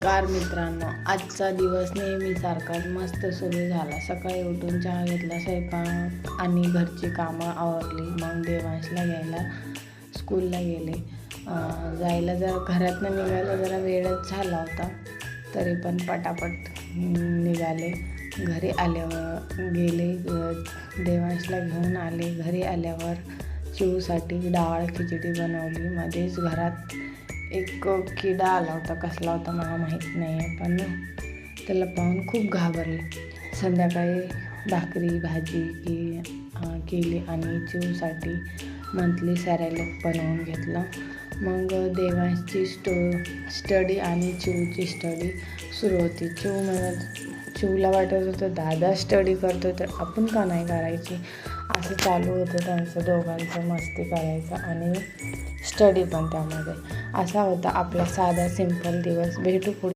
नमस्कार मित्रांनो, आजचा दिवस नेहमीसारखाच मस्त सुरू झाला. सकाळी उठून चहा घेतला, स्वयंपाक आणि घरची कामं आवरली. मग देवांशला घ्यायला स्कूलला गेले. जायला जरा घरातनं निघायला जरा वेळच झाला होता, तरी पण पटापट निघाले. घरी आल्यावर देवांशला घेऊन आले. घरी आल्यावर चिऊसाठी डाळ खिचडी बनवली. मध्येच घरात एक किडा आला होता, कसला होता मला माहीत नाही आहे, पण त्याला पाहून खूप घाबरले. संध्याकाळी भाकरी भाजी केली आणि चिऊसाठी मंथली सॅरेलॅक बनवून घेतलं. मग देवांशची स्टडी आणि चिऊची स्टडी सुरू होती. चिऊला वाटत होतं दादा स्टडी करतो तर आपण का नाही करायची, असं चालू होतं त्यांचं दोघांचं. मस्ती करायचं आणि स्टडी पण त्यामध्ये. असा होता आपला साधा सिंपल दिवस. भेटू पुढे.